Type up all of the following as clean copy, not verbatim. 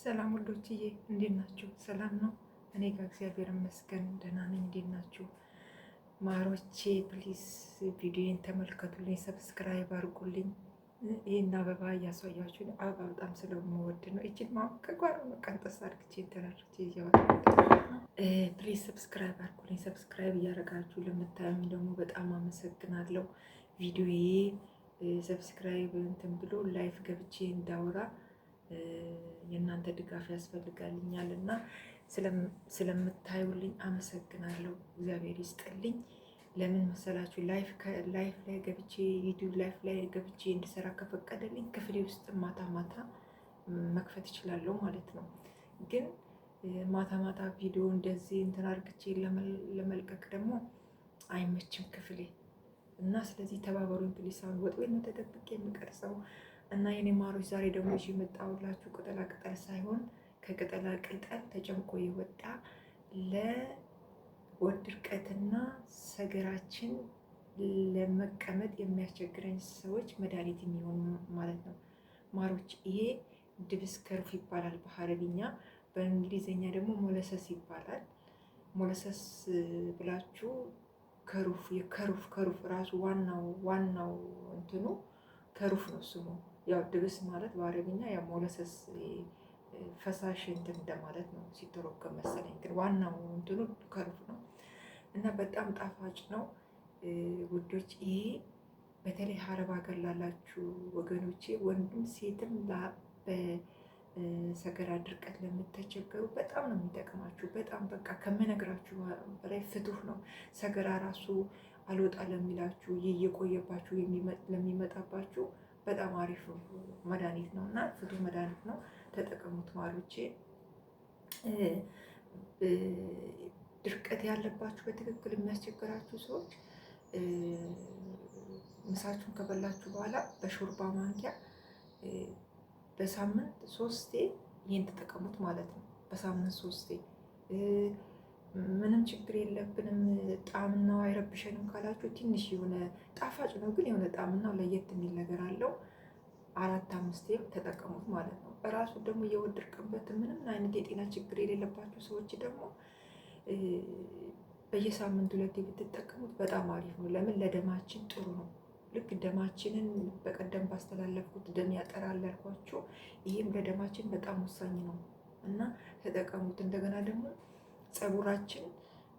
ሰላም ወዶችዬ እንዴት ናችሁ? ሰላም ነው? እኔ ጋር እግዚአብሔር ይመስገን ደህና ነኝ። እንዴት ናችሁ ማሮቼ? ፕሊዝ ቪዲዮን ተመልከቱልኝ፣ ሰብስክራይብ አድርጉልኝ። ይህን አበባ እያሳያችሁ አበባ በጣም ስለምወድ ነው። እችን ከጓሮ ቀንጠስ አድርግቼ ተራርቼ እያወራ ፕሊዝ ሰብስክራይብ አድርጉልኝ። ሰብስክራይብ እያደረጋችሁ ለምታዩኝ ደግሞ በጣም አመሰግናለሁ። ቪዲዮዬ ሰብስክራይብ እንትን ብሎ ላይፍ ገብቼ እንዳወራ የእናንተ ድጋፍ ያስፈልጋልኛል እና ስለምታዩልኝ አመሰግናለሁ። እግዚአብሔር ይስጥልኝ። ለምን መሰላችሁ? ላይፍ ላይ ገብቼ ዩቲዩብ ላይፍ ላይ ገብቼ እንድሰራ ከፈቀደልኝ ክፍሌ ውስጥ ማታ ማታ መክፈት እችላለሁ ማለት ነው። ግን ማታ ማታ ቪዲዮ እንደዚህ እንትን አርግቼ ለመልቀቅ ደግሞ አይመችም ክፍሌ እና ስለዚህ ተባበሩኝ ፕሊስ። አሁን ወጥ ቤት ነው ተደብቄ የምቀርጸው እና የኔ ማሮች ዛሬ ደግሞ ይዤ የመጣሁላችሁ ቅጠላ ቅጠል ሳይሆን ከቅጠላ ቅጠል ተጨምቆ የወጣ ለሆድ ድርቀትና ሰገራችን ለመቀመጥ የሚያስቸግረኝ ሰዎች መድኃኒት የሚሆን ማለት ነው ማሮች። ይሄ ድብስ ከሩፍ ይባላል በሀረብኛ፣ በእንግሊዝኛ ደግሞ ሞለሰስ ይባላል። ሞለሰስ ብላችሁ ከሩፍ ራሱ ዋናው እንትኑ ከሩፍ ነው ስሙ። ያው ድብስ ማለት በአረብኛ ያው ሞለሰስ ፈሳሽ እንትን እንደማለት ነው ሲተረጎም መሰለኝ፣ ግን ዋናው እንትኑ ከሩፍ ነው እና በጣም ጣፋጭ ነው ውዶች። ይሄ በተለይ ሀረብ ሀገር ላላችሁ ወገኖቼ ወንድም ሴትም በሰገራ ድርቀት ለምትቸገሩ በጣም ነው የሚጠቅማችሁ። በጣም በቃ ከምነግራችሁ በላይ ፍቱህ ነው። ሰገራ ራሱ አልወጣ ለሚላችሁ እየቆየባችሁ ለሚመጣባችሁ በጣም አሪፍ መድኃኒት ነው እና ፍቱህ መድኃኒት ነው። ተጠቀሙት ማሮቼ። ድርቀት ያለባችሁ በትክክል የሚያስቸግራችሁ ሰዎች ምሳችሁን ከበላችሁ በኋላ በሾርባ ማንኪያ በሳምንት 3 ይህን ተጠቀሙት ማለት ነው። በሳምንት 3 ምንም ችግር የለብንም ጣዕምናው አይረብሸንም ካላችሁ ትንሽ የሆነ ጣፋጭ ነው ግን የሆነ ጣዕምናው ለየት የሚል ነገር አለው። 4-5 ተጠቀሙት ማለት ነው። እራሱ ደግሞ እየወደድቅበት ምንም አይነት የጤና ችግር የሌለባችሁ ሰዎች ደግሞ በየሳምንቱ 2 ብትጠቀሙት በጣም አሪፍ ነው። ለምን? ለደማችን ጥሩ ነው። ልክ ደማችንን በቀደም ባስተላለፍኩት ደም ያጠራል ያልኳችሁ ይህም ለደማችን በጣም ወሳኝ ነው እና ተጠቀሙት። እንደገና ደግሞ ፀጉራችን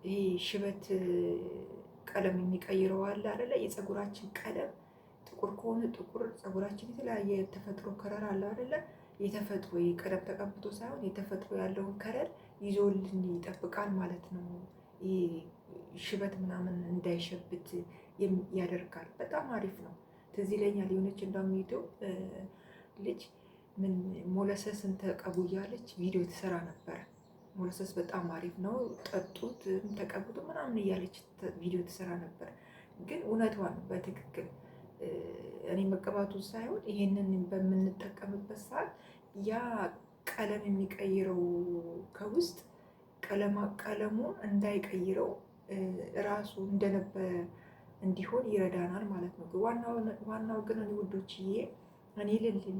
ይሄ ሽበት ቀለም የሚቀይረው አለ አይደለ? የፀጉራችን ቀለም ጥቁር ከሆነ ጥቁር ፀጉራችን የተለያየ ተፈጥሮ ከረር አለ አይደለ? የተፈጥሮ ቀለም ተቀብቶ ሳይሆን የተፈጥሮ ያለውን ከረር ይዞልን ይጠብቃል ማለት ነው። ይሄ ሽበት ምናምን እንዳይሸብት ያደርጋል። በጣም አሪፍ ነው። ትዝ ይለኛል የሆነች እንደሚሄደው ልጅ ምን ሞለሰስን ተቀቡ እያለች ቪዲዮ ትሰራ ነበረ። ሞለሰስ በጣም አሪፍ ነው ጠጡት፣ ተቀብቶ ምናምን እያለች ቪዲዮ ትሰራ ነበር። ግን እውነቷን ነው በትክክል እኔ መቀባቱ ሳይሆን ይሄንን በምንጠቀምበት ሰዓት ያ ቀለም የሚቀይረው ከውስጥ ቀለሙ እንዳይቀይረው ራሱ እንደነበረ እንዲሆን ይረዳናል ማለት ነው። ዋናው ግን እኔ ውዶችዬ እኔ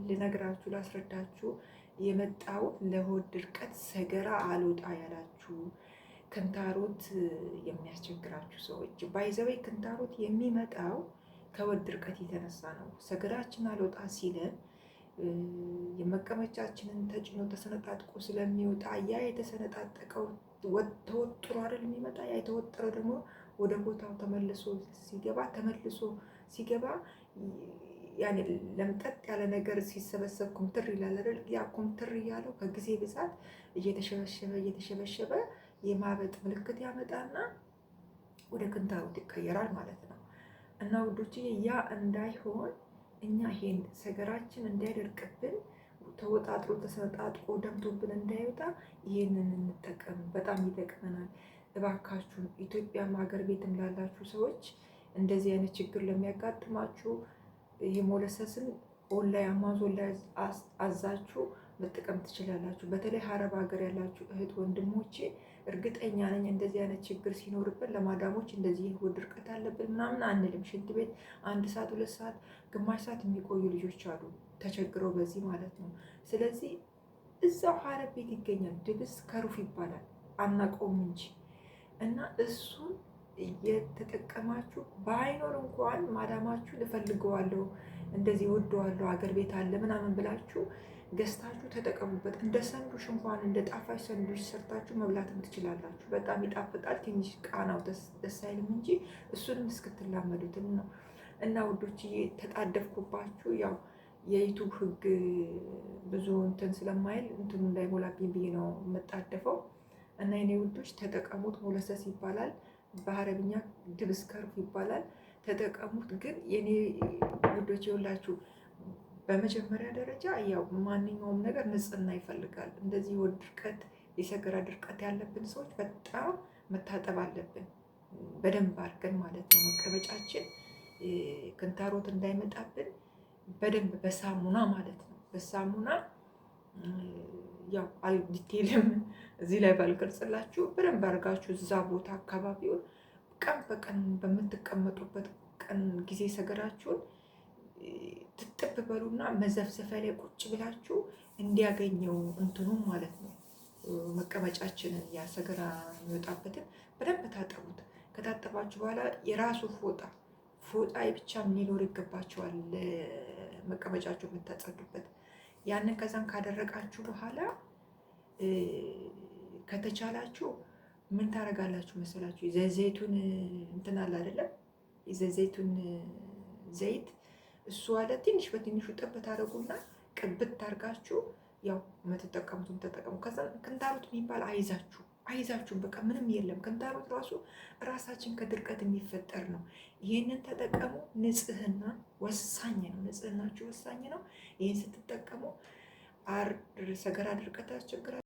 ልነግራችሁ ላስረዳችሁ የመጣው ለሆድ ድርቀት ሰገራ አልወጣ ያላችሁ ክንታሮት የሚያስቸግራችሁ ሰዎች ባይዘወይ ክንታሮት የሚመጣው ከሆድ ድርቀት የተነሳ ነው። ሰገራችን አልወጣ ሲለን የመቀመጫችንን ተጭኖ ተሰነጣጥቆ ስለሚወጣ ያ የተሰነጣጠቀው ተወጥሮ አይደል የሚመጣ። ያ የተወጠረው ደግሞ ወደ ቦታው ተመልሶ ሲገባ ያኔ ለምጠጥ ያለ ነገር ሲሰበሰብ ኩምትር ይላል አይደል? ያ ኩምትር እያለው ከጊዜ ብዛት እየተሸበሸበ የማበጥ ምልክት ያመጣና ወደ ክንታሮት ይቀየራል ማለት ነው። እና ውዶችዬ ያ እንዳይሆን እኛ ይሄን ሰገራችን እንዳይደርቅብን ተወጣጥሮ ተሰነጣጥቆ ደምቶብን እንዳይወጣ ይሄንን እንጠቀም። በጣም ይጠቅመናል። እባካችሁን ኢትዮጵያም ሀገር ቤትም ላላችሁ ሰዎች እንደዚህ አይነት ችግር ለሚያጋጥማችሁ ይሄ ሞለሰስን ኦንላይን አማዞን ላይ አዛችሁ መጠቀም ትችላላችሁ። በተለይ ሀረብ ሀገር ያላችሁ እህት ወንድሞቼ እርግጠኛ ነኝ እንደዚህ አይነት ችግር ሲኖርብን ለማዳሞች እንደዚህ ሆድ ድርቀት አለብን ምናምን አንልም። ሽንት ቤት 1 ሰዓት 2 ሰዓት ግማሽ ሰዓት የሚቆዩ ልጆች አሉ ተቸግረው በዚህ ማለት ነው። ስለዚህ እዛው ሀረር ቤት ይገኛል። ድብስ ከሩፍ ይባላል፣ አናውቀውም እንጂ እና እሱን እየተጠቀማችሁ ባይኖር እንኳን ማዳማችሁን እፈልገዋለሁ እንደዚህ ወደዋለሁ አገር ቤት አለ ምናምን ብላችሁ ገዝታችሁ ተጠቀሙበት። እንደ ሰንዱሽ እንኳን እንደ ጣፋጭ ሰንዱሽ ሰርታችሁ መብላትም ትችላላችሁ። በጣም ይጣፍጣል። ትንሽ ቃናው ደስ አይልም እንጂ እሱንም እስክትላመዱትም ነው። እና ውዶችዬ ተጣደፍኩባችሁ። ያው የዩቱብ ህግ ብዙ እንትን ስለማይል እንትኑ እንዳይሞላብኝ ብዬ ነው የምጣደፈው። እና የኔ ውዶች ተጠቀሙት። ሞለሰስ ይባላል በአረብኛ፣ ድብስ ከርፍ ይባላል። ተጠቀሙት። ግን የኔ ውዶች የሁላችሁ በመጀመሪያ ደረጃ ያው ማንኛውም ነገር ንጽህና ይፈልጋል። እንደዚህ የሆድ ድርቀት፣ የሰገራ ድርቀት ያለብን ሰዎች በጣም መታጠብ አለብን፣ በደንብ አድርገን ማለት ነው። መቀመጫችን ክንታሮት እንዳይመጣብን በደንብ በሳሙና ማለት ነው። በሳሙና ያው ዲቴልም እዚህ ላይ ባልገልጽላችሁ በደንብ አድርጋችሁ እዛ ቦታ አካባቢውን ቀን በቀን በምትቀመጡበት ቀን ጊዜ ሰገራችሁን ትጥብ በሉና መዘፍዘፊያ ላይ ቁጭ ብላችሁ እንዲያገኘው እንትኑ ማለት ነው። መቀመጫችንን ያ ሰገራ የሚወጣበትን በደንብ ታጠቡት። ከታጠባችሁ በኋላ የራሱ ፎጣ ብቻ ሊኖር ይገባቸዋል፣ መቀመጫችሁ የምታጸዱበት። ያንን ከዛም ካደረቃችሁ በኋላ ከተቻላችሁ ምን ታደርጋላችሁ መሰላችሁ? ዘይቱን እንትን አለ አይደለም፣ ዘይቱን ዘይት እሱ አለ ትንሽ በትንሹ ጥብ ታደርጉና ቅብት ታርጋችሁ ያው የምትጠቀሙትን ተጠቀሙ። ከዛ ክንታሮት የሚባል አይዛችሁም በቃ ምንም የለም። ክንታሮት ራሳችን ከድርቀት የሚፈጠር ነው። ይህንን ተጠቀሙ። ንጽህና ወሳኝ ነው። ንጽህናችሁ ወሳኝ ነው። ይህን ስትጠቀሙ ሰገራ ድርቀት ያስቸግራል።